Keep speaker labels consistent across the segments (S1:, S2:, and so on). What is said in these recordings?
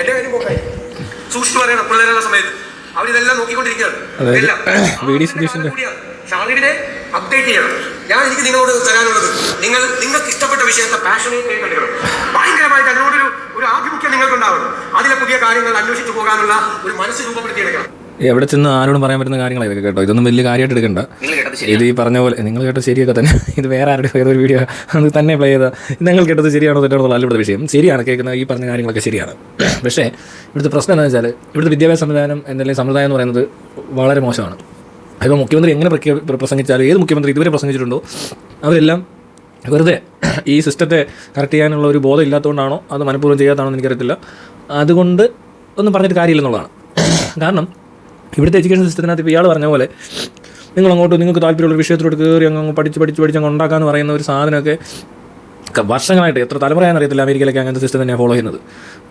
S1: എന്റെ കാര്യം പോക്കായി. സൂക്ഷിച്ചു പറയണം പിള്ളേരുള്ള സമയത്ത് അവരിതെല്ലാം നോക്കിക്കൊണ്ടിരിക്കുകയാണ്. ഷാഹിദിനെ അപ്ഡേറ്റ് ചെയ്യണം. എനിക്ക് നിങ്ങളോട് തരാനുള്ളത്, നിങ്ങൾക്ക് ഇഷ്ടപ്പെട്ട വിഷയത്തെ പാഷനേറ്റ് എടുക്കണം. ഭയങ്കരമായിട്ട് അതിനോടൊരു ആഭിമുഖ്യം നിങ്ങൾക്കുണ്ടാവണം. അതിലെ പുതിയ കാര്യങ്ങൾ അന്വേഷിച്ചു പോകാനുള്ള ഒരു മനസ്സ് രൂപപ്പെടുത്തിയെടുക്കണം.
S2: എവിടെ ചെന്ന് ആരോടും പറയാൻ പറ്റുന്ന കാര്യങ്ങളാണ് ഇതൊക്കെ കേട്ടോ. ഇതൊന്നും വലിയ കാര്യമായിട്ട് എടുക്കണ്ട. ഇത് ഈ പറഞ്ഞ പോലെ നിങ്ങൾ കേട്ടത് ശരിയൊക്കെ തന്നെ. ഇത് വേറെ ആരുടെ ഏതൊരു വീഡിയോ അത് തന്നെ പ്ലേ ചെയ്താൽ നിങ്ങൾ കേട്ടത് ശരിയാണോ തെറ്റാണോ അല്ല ഇവിടുത്തെ വിഷയം. ശരിയാണ്, കേൾക്കുന്ന ഈ പറഞ്ഞ കാര്യങ്ങളൊക്കെ ശരിയാണ്. പക്ഷേ ഇവിടുത്തെ പ്രശ്നം എന്താണെന്ന് വെച്ചാൽ ഇവിടുത്തെ വിദ്യാഭ്യാസ സംവിധാനം എന്തെങ്കിലും സമ്പ്രദായം എന്ന് പറയുന്നത് വളരെ മോശമാണ്. ഇപ്പോൾ മുഖ്യമന്ത്രി എങ്ങനെ പ്രസംഗിച്ചാലും ഏത് മുഖ്യമന്ത്രി ഇതുവരെ പ്രസംഗിച്ചിട്ടുണ്ടോ അവരെല്ലാം വെറുതെ ഈ സിസ്റ്റത്തെ കറക്റ്റ് ചെയ്യാനുള്ള ഒരു ബോധം ഇല്ലാത്തതുകൊണ്ടാണോ അത് മനഃപൂർവ്വം ചെയ്യാത്തതാണോ എന്ന് എനിക്കറിയത്തില്ല. അതുകൊണ്ട് ഒന്നും പറഞ്ഞിട്ട് കാര്യമില്ലെന്നുള്ളതാണ്. കാരണം ഇവിടുത്തെ എഡ്യൂക്കേഷൻ സിസ്റ്റത്തിനകത്ത് ഇപ്പോൾ ഇയാൾ പറഞ്ഞ പോലെ നിങ്ങൾക്ക് താല്പര്യമുള്ള വിഷയത്തിലോട്ട് കയറി അങ്ങ് പഠിച്ച് അങ്ങ് ഉണ്ടാക്കാമെന്ന് പറയുന്ന ഒരു സാധനമൊക്കെ വർഷങ്ങളായിട്ട് എത്ര തലമുറയാണെന്ന് അറിയത്തില്ല. അമേരിക്കയിലൊക്കെ അങ്ങനത്തെ സിസ്റ്റം തന്നെയാണ് ഫോളോ ചെയ്യുന്നത്.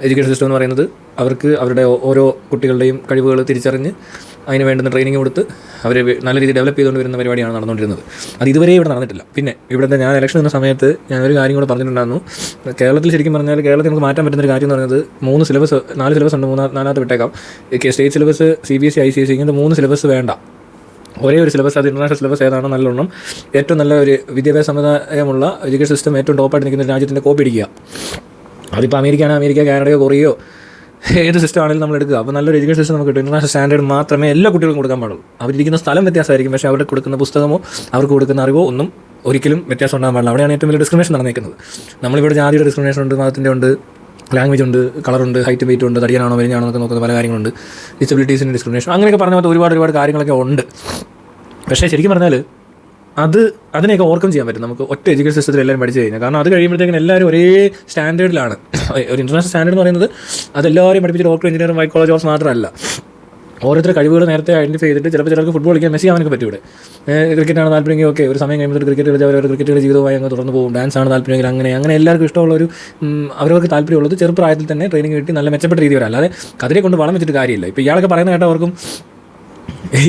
S2: എഡ്യൂക്കേഷൻ സിസ്റ്റം എന്ന് പറയുന്നത് അവർക്ക് അവരുടെ ഓരോ കുട്ടികളുടെയും കഴിവുകൾ തിരിച്ചറിഞ്ഞ് അതിന് വേണ്ടുന്ന ട്രെയിനിങ് കൊടുത്ത് അവരെ നല്ല രീതിയിൽ ഡെവലപ്പ് ചെയ്തുകൊണ്ട് വരുന്ന പരിപാടിയാണ് നടന്നുകൊണ്ടിരുന്നത്. അത് ഇതുവരെ ഇവിടെ നടന്നിട്ടില്ല. പിന്നെ ഇവിടുത്തെ ഞാൻ ഇലക്ഷൻ എന്ന സമയത്ത് ഞാനൊരു കാര്യം കൂടെ പറഞ്ഞിട്ടുണ്ടായിരുന്നു. കേരളത്തിൽ ശരിക്കും പറഞ്ഞാൽ കേരളത്തിൽ നമുക്ക് മാറ്റാൻ പറ്റുന്ന ഒരു കാര്യം എന്ന് പറയുന്നത് 4 സിലബസ് ഉണ്ട്. നാലാമത്തെ വിട്ടേക്കാം. സ്റ്റേറ്റ് സിലബസ്, CBSE, ICSE ഇങ്ങനത്തെ 3 സിലബസ് വേണ്ട. ഒരേ ഒരു സിലബസ്, അത് ഇൻ്റർനാഷണൽ സിലബസ് ഏതാണോ നല്ലോണം ഏറ്റവും നല്ല ഒരു വിദ്യാഭ്യാസ സമുദായമുള്ള എഡ്യൂക്കേഷൻ സിസ്റ്റം ഏറ്റവും ടോപ്പായിട്ട് നിൽക്കുന്ന രാജ്യത്തിൻ്റെ കോപ്പി അടിക്കുക. അതിപ്പോൾ അമേരിക്ക, കാനഡയോ, കൊറിയയോ ഏത് സിസ്റ്റം ആണെങ്കിലും നമ്മൾ എടുക്കുക. അപ്പോൾ നല്ലൊരു എഡ്യൂക്കേഷൻ സിസ്റ്റം നമുക്ക് കിട്ടും. ഇൻ്റർനാഷണൽ സ്റ്റാൻഡേർഡ് മാത്രമേ എല്ലാ കുട്ടികൾക്കും കൊടുക്കാൻ പാടുള്ളൂ. അവരിരിക്കുന്ന സ്ഥലം വ്യത്യാസമായിരിക്കും, പക്ഷേ അവർക്ക് കൊടുക്കുന്ന പുസ്തകമോ അവർക്ക് കൊടുക്കുന്ന അറിവോ ഒന്നും ഒരിക്കലും വ്യത്യാസം ഉണ്ടാകാൻ പാടില്ല. അവിടെയാണ് ഏറ്റവും വലിയ ഡിസ്ക്രിമിനേഷൻ നടന്നേക്കുന്നത്. നമ്മളിവിടെ ജാതിയുടെ ഡിസ്ക്രിമിനേഷൻ ഉണ്ട്, മതത്തിൻ്റെ ഉണ്ട്, ലാംഗ്വേജ് ഉണ്ട്, കളറുണ്ട്, ഹൈറ്റ് വെയിറ്റ് ഉണ്ട്, തടിയാണോ വലിയാണോ എന്നൊക്കെ നോക്കുന്ന പല കാര്യങ്ങളുണ്ട്, ഡിസബിലിറ്റീസിൻ്റെ ഡിസ്ക്രിമിനേഷൻ, അങ്ങനെയൊക്കെ പറഞ്ഞ പോലെ ഒരുപാട് കാര്യങ്ങളൊക്കെ ഉണ്ട്. പക്ഷേ ശരിക്കും പറഞ്ഞാൽ അതിനെയൊക്കെ ഓവർകം ചെയ്യാൻ പറ്റും നമുക്ക് ഒറ്റ എഡ്യൂക്കേഷൻ സിസ്റ്റത്തിൽ എല്ലാവരും പഠിച്ചു കഴിഞ്ഞാൽ. കാരണം അത് കഴിയുമ്പോഴത്തേക്കും എല്ലാവരും ഒരേ സ്റ്റാൻഡേർഡിലാണ്. ഒരു ഇൻ്റർനാഷണൽ സ്റ്റാൻഡേർഡ് എന്ന് പറയുന്നത് അതെല്ലാവരും പഠിപ്പിച്ച് doctor, engineer, white college course മാത്രമല്ല. ഓരോരുത്തരുടെ കഴിവുകൾ നേരത്തെ ഐഡൻറ്റിഫൈ ചെയ്തിട്ട് ചിലർക്ക് ഫുട്ബോൾ കളിക്കാൻ, മെസ്സി ആവാനൊക്കെ പറ്റും. ഇവിടെ ക്രിക്കറ്റാണ് താല്പര്യമെങ്കിൽ ഓക്കെ, ഒരു സമയം കഴിയുമ്പോൾ ക്രിക്കറ്റ് കളിച്ച് അവരവരുടെ ക്രിക്കറ്റുകളുടെ ജീവിതമായി അങ്ങ് തുടർന്ന് പോകും. ഡാൻസാണ് താല്പര്യമെങ്കിൽ അങ്ങനെ എല്ലാവർക്കും ഇഷ്ടമുള്ള ഒരു അവരവർക്ക് താല്പര്യമുള്ളത് ചെറുപ്രായത്തിൽ തന്നെ ട്രെയിനിങ് കിട്ടി നല്ല മെച്ചപ്പെട്ട രീതി വരാം. അല്ലാതെ കതിരെ കൊണ്ട് വളം വെച്ചിട്ട് കാര്യമില്ല. ഇപ്പോൾ ഇയാളൊക്കെ പറയുന്ന കേട്ടവർക്കും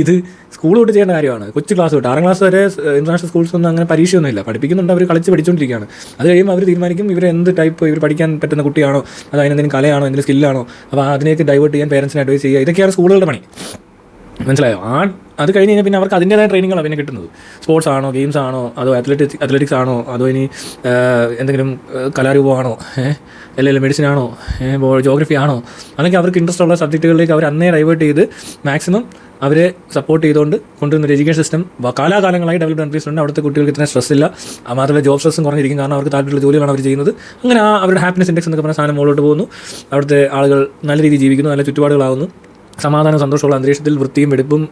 S2: ഇത് സ്കൂൾ തൊട്ട് ചെയ്യേണ്ട കാര്യമാണ്. കൊച്ചു ക്ലാസ് തൊട്ട് 6ാം ക്ലാസ് വരെ ഇൻ്റർനാഷണൽ സ്കൂൾസൊന്നും അങ്ങനെ പരീക്ഷയൊന്നുമില്ല. പഠിപ്പിക്കുന്നുണ്ട്, അവർ കളിച്ച് പഠിച്ചുകൊണ്ടിരിക്കുകയാണ്. അത് കഴിയുമ്പോൾ അവർ തീരുമാനിക്കും ഇവർ എന്ത് ടൈപ്പ് ഇവർ പഠിക്കാൻ പറ്റുന്ന കുട്ടിയാണോ, അത് അതിനെന്തെങ്കിലും കലയാണോ, എന്തെങ്കിലും സ്കില്ലാണോ, അപ്പോൾ അതിലേക്ക് ഡൈവേർട്ട് ചെയ്യാൻ പേരൻസിനെ അഡ്വൈസ് ചെയ്യുക. ഇതൊക്കെയാണ് സ്കൂളുകളുടെ പണി. മനസ്സിലായോ? അത് കഴിഞ്ഞ് കഴിഞ്ഞാൽ പിന്നെ അവർക്ക് അതിൻ്റേതായ ട്രെയിനിങ്ങാണ് പിന്നെ കിട്ടുന്നത്. സ്പോർട്സ് ആണോ, ഗെയിംസ് ആണോ, അതോ അത്ലറ്റിക്സ് ആണോ, അതോ ഇനി എന്തെങ്കിലും കലാരൂപമാണോ, അല്ലെങ്കിൽ മെഡിസിൻ ആണോ, ജോഗ്രഫി ആണോ, അതൊക്കെ അവർക്ക് ഇൻട്രസ്റ്റ് ഉള്ള സബ്ജക്റ്റുകളിലേക്ക് അവർ അന്നേ ഡൈവേർട്ട് ചെയ്ത് മാക്സിമം അവരെ സപ്പോർട്ട് ചെയ്തുകൊണ്ട് കൊണ്ടുവരുന്ന ഒരു എഡ്യൂക്കേഷൻ സിസ്റ്റം കാലാകാലങ്ങളായി ഡെവലപ്ഡ് കൺട്രീസിലുണ്ട്. അവിടുത്തെ കുട്ടികൾക്ക് ഇത്ര സ്ട്രെസ് ഇല്ല, മാത്രമല്ല ജോബ് സ്ട്രെസ്സും കുറഞ്ഞിരിക്കും. കാരണം അവർക്ക് താല്പര്യമുള്ള ജോലികളാണ് അവർ ചെയ്യുന്നത്. അങ്ങനെ അവരുടെ ഹാപ്പിനെസ് ഇൻഡെക്സ് എന്നൊക്കെ പറഞ്ഞ സാധനം മുകളിലോട്ട് പോകുന്നു. അവിടുത്തെ ആളുകൾ നല്ല രീതിയിൽ ജീവിക്കുന്നു, നല്ല ചുറ്റുപാടുകളാകുന്നു, സമാധാനം, സന്തോഷമുള്ള അന്തരീക്ഷത്തിൽ വൃത്തിയും വെടുപ്പും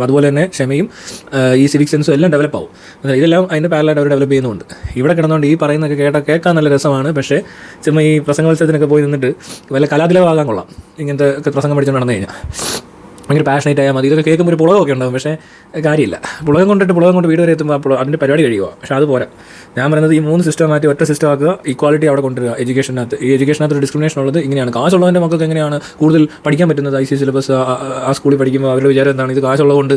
S2: അതുപോലെ തന്നെ ക്ഷമയും ഈ സിവിക് സെൻസും എല്ലാം ഡെവലപ്പ് ആവും. ഇതെല്ലാം അതിൻ്റെ പാരലായിട്ട് അവർ ഡെവലപ്പ് ചെയ്യുന്നുണ്ട്. ഇവിടെ കിടന്നുകൊണ്ട് ഈ പറയുന്നതൊക്കെ കേൾക്കാൻ നല്ല രസമാണ്. പക്ഷേ ചുമ്മാ ഈ പ്രസംഗോത്സവത്തിനൊക്കെ പോയി നിന്നിട്ട് വല്ല കലാതിലവാകാൻ കൊള്ളാം. ഇങ്ങനത്തെ ഒക്കെ പ്രസംഗം പഠിച്ചുകൊണ്ട് നടന്നു കഴിഞ്ഞാൽ ഭയങ്കര പാഷനേറ്റ് ആയാൽ മതി. ഇതൊക്കെ കേൾക്കുമ്പോൾ ഒരു പുളകമൊക്കെ ഉണ്ടാകും. പക്ഷേ കാര്യമില്ല. പുളകം കൊണ്ട് വീട് വരെ എത്തുമ്പോൾ അപ്പോൾ അതിൻ്റെ പരിപാടി കഴിയുക. പക്ഷേ അത് പോരാ. ഞാൻ പറയുന്നത് ഈ 3 സിസ്റ്റം മാറ്റി ഒറ്റ സിസ്റ്റം ആക്കുക, ഈക്വാലിറ്റി അവിടെ കൊണ്ടുവരിക. ഈ എഡ്യൂക്കേഷനകത്ത് ഒരു ഡിസ്ക്രിമിനേഷൻ ഉള്ളത് ഇങ്ങനെയാണ്. കാശുള്ളവൻ്റെ മക്കൾക്ക് എങ്ങനെയാണ് കൂടുതൽ പഠിക്കാൻ പറ്റുന്നത്? ICSE സിലബസ് ആ സ്കൂളിൽ പഠിക്കുമ്പോൾ അവരുടെ വിചാരം എന്താണ്? ഇത് കാശുള്ളതുകൊണ്ട്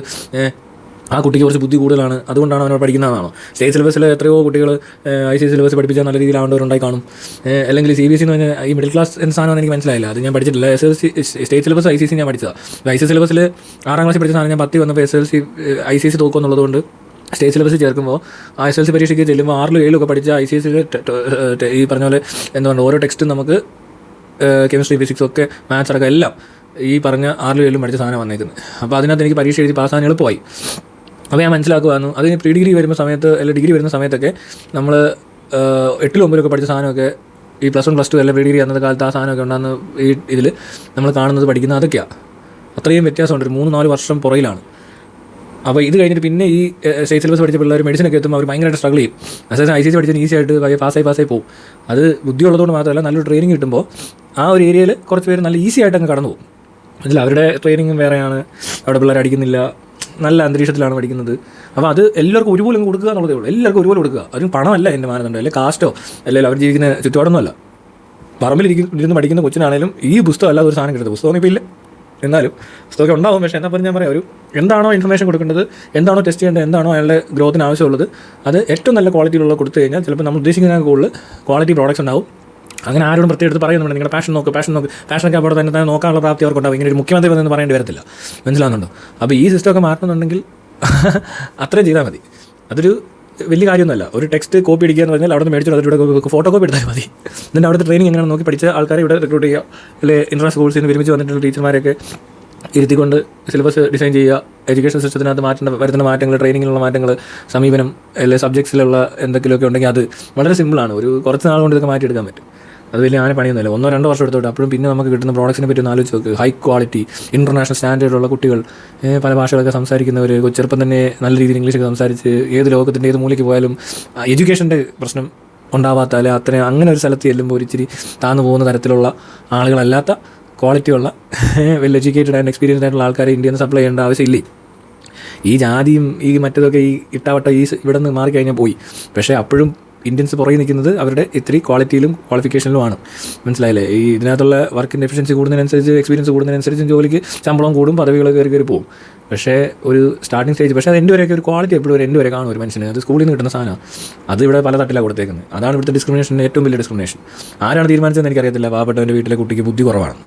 S2: ആ കുട്ടിക്ക് കുറച്ച് ബുദ്ധി കൂടുതലാണ്, അതുകൊണ്ടാണ് അവനോട് പഠിക്കുന്നതാണോ? സ്റ്റേറ്റ് സിലബസിൽ എത്രയോ കുട്ടികൾ ICSE സിലബസ് പഠിപ്പിച്ചാൽ നല്ല രീതിയിലാവേണ്ടവരുണ്ടായി കാണും. അല്ലെങ്കിൽ CBSE എന്ന് പറഞ്ഞാൽ ഈ മിഡിൽ ക്ലാസ് എന്ന സാധനം എനിക്ക് മനസ്സിലായില്ല. അത് ഞാൻ പഠിച്ചിട്ടില്ല. സ്റ്റേറ്റ് സിലബസ് ICSE ഞാൻ പഠിച്ചതാണ്. ICSE സിലബസിൽ 6ാം ക്ലാസ്സിൽ പഠിച്ച സാധനം ഞാൻ 10 വന്നപ്പോൾ SSLC ICSE തോക്കുമെന്നുള്ളതുകൊണ്ട് സ്റ്റേറ്റ് സിലബസ് ചേർക്കുമ്പോൾ SSLC പരീക്ഷയ്ക്ക് ചെല്ലുമ്പോൾ 6ലും 7ലും ഒക്കെ പഠിച്ച ICSE ഈ പറഞ്ഞ പോലെ എന്തുകൊണ്ട് ഓരോ ടെക്സ്റ്റും നമുക്ക് കെമിസ്ട്രി, ഫിസിക്സ് ഒക്കെ മാത്സ് അടക്കം എല്ലാം ഈ പറഞ്ഞ 6ലും 7ലും പഠിച്ച സാധനം വന്നേക്കുന്നത്. അപ്പോൾ അതിനകത്ത് എനിക്ക് പരീക്ഷ എഴുതി പാസ്സാകാൻ എളുപ്പമായി. അപ്പോൾ ഞാൻ മനസ്സിലാക്കുമായിരുന്നു. അതിന് പ്രീ ഡിഗ്രി വരുന്ന സമയത്ത് അല്ലെങ്കിൽ ഡിഗ്രി വരുന്ന സമയത്തൊക്കെ നമ്മൾ 8ലും 9ലൊക്കെ പഠിച്ച സാധനമൊക്കെ ഈ +1 +2 അല്ലെങ്കിൽ പ്രീ ഡിഗ്രി അന്നത്തെ കാലത്ത് ആ സാധനമൊക്കെ ഉണ്ടാകുന്ന ഈ ഇതിൽ നമ്മൾ കാണുന്നത് പഠിക്കുന്നത് അതൊക്കെയാണ്. അത്രയും വ്യത്യാസമുണ്ട്. ഒരു 3-4 വർഷം പുറയിലാണ്. അപ്പോൾ ഇത് കഴിഞ്ഞിട്ട് പിന്നെ ഈ സ്റ്റേറ്റ് സിലബസ് പഠിച്ച പിള്ളേർ മെഡിസിനൊക്കെ എത്തുമ്പോൾ അവർ ഭയങ്കരമായിട്ട് സ്ട്രഗിൾ ചെയ്യും. അതേസമയം ICSE പഠിച്ചാൽ ഈസി ആയിട്ട് പാസ്സായി പോകും. അത് ബുദ്ധിയുള്ളതുകൊണ്ട് മാത്രമല്ല, നല്ലൊരു ട്രെയിനിങ് കിട്ടുമ്പോൾ ആ ഒരു ഏരിയയിൽ കുറച്ച് പേര് നല്ല ഈസി ആയിട്ട് അങ്ങ് കടന്നു പോകും. അതിൽ അവരുടെ ട്രെയിനിങ്ങും വേറെയാണ്, അവിടെ പിള്ളേർ അടിക്കുന്നില്ല, നല്ല അന്തരീക്ഷത്തിലാണ് പഠിക്കുന്നത്. അപ്പോൾ അത് എല്ലാവർക്കും ഒരുപോലെ കൊടുക്കുക എന്നുള്ളതേ ഉള്ളൂ. എല്ലാവർക്കും ഒരുപോലെ കൊടുക്കുക. അതിന് പണമല്ല എൻ്റെ മാനദണ്ഡം, അല്ലെങ്കിൽ കാസ്റ്റോ അല്ലെങ്കിൽ അവർ ജീവിക്കുന്ന ചുറ്റുപാടൊന്നുമല്ല. പറമ്പിലിരുന്ന് പഠിക്കുന്ന കൊച്ചിനാണേലും ഈ പുസ്തകം അല്ലാതെ ഒരു സാധനം കിട്ടുന്നത്. പുസ്തകം ഇപ്പോൾ ഇല്ല, എന്നാലും പുസ്തകമൊക്കെ ഉണ്ടാവും. പക്ഷേ എന്നാൽ പറഞ്ഞാൽ ഞാൻ പറയാം, എന്താണോ ഇൻഫർമേഷൻ കൊടുക്കേണ്ടത്, എന്താണോ ടെസ്റ്റ് ചെയ്യേണ്ടത്, എന്താണോ അയാളുടെ ഗ്രോത്തിന് ആവശ്യമുള്ളത്, അത് ഏറ്റവും നല്ല ക്വാളിറ്റിയിലുള്ള കൊടുത്തു കഴിഞ്ഞാൽ ചിലപ്പോൾ നമ്മൾ ഉദ്ദേശിക്കുന്ന കൂടുതൽ ക്വാളിറ്റി പ്രോഡക്റ്റ്സ് ഉണ്ടാവും. അങ്ങനെ ആരോടും പ്രത്യേകം എടുത്ത് പറയുന്നുണ്ട് നിങ്ങളുടെ പാഷനൊക്കെ അവിടെ തന്നെ നോക്കാനുള്ള പ്രാപ്തി അവർക്കുണ്ടാവും. ഇങ്ങനെ ഒരു മുഖ്യമന്ത്രി വന്നെന്ന് പറയേണ്ടി വരത്തില്ല. മനസ്സിലാകുന്നുണ്ടോ? അപ്പോൾ ഈ സിസ്റ്റമൊക്കെ മാറ്റണമെന്നുണ്ടെങ്കിൽ അത്രയും ചെയ്താൽ മതി. അതൊരു വലിയ കാര്യമൊന്നുമല്ല. ഒരു ടെക്സ്റ്റ് കോപ്പി അടിക്കുക എന്ന് പറഞ്ഞാൽ അവിടെ നിന്ന് മേടിച്ചിട്ട് അതിലൂടെ ഫോട്ടോ കോപ്പി എടുത്താൽ മതി. എന്നിട്ട് അവിടുത്തെ ട്രെയിനിങ് എങ്ങനെയാണ് നോക്കി പഠിച്ച ആൾക്കാരെ ഇവിടെ റിക്രൂട്ട് ചെയ്യുക. അല്ലെങ്കിൽ ഇൻ്റർനാഷണൽ സ്കൂൾസിൽ നിന്ന് ഒരുമിച്ച് വന്നിട്ടുള്ള ടീച്ചർമാരെയൊക്കെ ഇരുത്തിക്കൊണ്ട് സിലബസ് ഡിസൈൻ ചെയ്യുക. എഡ്യൂക്കേഷൻ സിസ്റ്റത്തിനകത്ത് വരുന്ന മാറ്റങ്ങൾ, ട്രെയിനിങ്ങിലുള്ള മാറ്റങ്ങൾ, സമീപനം, അല്ലെങ്കിൽ സബ്ജക്ട്സിലുള്ള എന്തെങ്കിലുമൊക്കെ ഉണ്ടെങ്കിൽ അത് വളരെ സിമ്പിളാണ്. ഒരു കുറച്ച് നാൾ കൊണ്ട് ഇതൊക്കെ മാറ്റിയെടുക്കാൻ പറ്റും. അത് വലിയ ആന പണിയൊന്നുമില്ല. 1-2 വർഷം എടുത്തോട്ട് അപ്പോഴും പിന്നെ നമുക്ക് കിട്ടുന്ന പ്രോഡക്ട്സിനെ പറ്റി ഒന്ന് ആലോചിച്ച് നോക്ക്. ഹൈ ക്വാളിറ്റി ഇൻ്റർനാഷണൽ സ്റ്റാൻഡേർഡുള്ള കുട്ടികൾ, പല ഭാഷകളൊക്കെ സംസാരിക്കുന്നവർ, ചെറുപ്പം തന്നെ നല്ല രീതിയിൽ ഇംഗ്ലീഷൊക്കെ സംസാരിച്ച് ഏത് ലോകത്തിൻ്റെ ഏത് മൂലയ്ക്ക് പോയാലും എഡ്യൂക്കേഷൻ്റെ പ്രശ്നം ഉണ്ടാവാത്ത, അല്ലെ അത്രയും അങ്ങനെ ഒരു സ്ഥലത്ത് ചെല്ലുമ്പോൾ ഒരിച്ചിരി താന്നു പോകുന്ന തരത്തിലുള്ള ആളുകളല്ലാത്ത ക്വാളിറ്റിയുള്ള വെൽ എഡ്യൂക്കേറ്റഡ് ആൻഡ് എക്സ്പീരിയൻസ്ഡ് ആയിട്ടുള്ള ആൾക്കാരെ ഇന്ത്യയിൽ നിന്ന് സപ്ലൈ ചെയ്യേണ്ട ആവശ്യമില്ലേ. ഈ ജാതിയും ഈ മറ്റേതൊക്കെ ഈ ഇട്ടാവട്ട ഇവിടെ നിന്ന് മാറിക്കഴിഞ്ഞാൽ പോയി. പക്ഷേ അപ്പോഴും ഇന്ത്യൻസ് പുറകെ നിൽക്കുന്നത് അവരുടെ ഇത്തിരി ക്വാളിറ്റിയിലും ക്വാളിഫിക്കേഷനിലുമാണ്. മനസ്സിലായില്ലേ? ഈ ഇതിനകത്തുള്ള വർക്കിൻ്റെ എഫിഷ്യൻസി കൂടുന്നതിനനുസരിച്ച്, എക്സ്പീരിയൻസ് കൂടുന്നതിനനുസരിച്ച് ജോലിക്ക് ശമ്പളം കൂടും, പദവികൾ കയറി പോകും. പക്ഷേ ഒരു സ്റ്റാർട്ടിംഗ് സ്റ്റേജ്, പക്ഷേ അത് എൻ്റെ വരെയൊക്കെ ഒരു ക്വാളിറ്റി എപ്പോഴും ഒരു എൻ്റെ വരെ കാണും ഒരു മനുഷ്യന്. അത് സ്കൂളിൽ നിന്ന് കിട്ടുന്ന സാധനമാണ്. അത് ഇവിടെ പല തട്ടിലാണ് കൊടുത്തേക്കുന്നത്. അതാണ് ഇവിടുത്തെ ഡിസ്ക്രിമിനേഷൻ്റെ ഏറ്റവും വലിയ ഡിസ്ക്രിമിനേഷൻ. ആരാണ് തീരുമാനിച്ചതെന്ന് എനിക്കറിയത്തില്ല. പാവപ്പെട്ടവൻ്റെ വീട്ടിലെ കുട്ടിക്ക് ബുദ്ധി കുറവാണ്.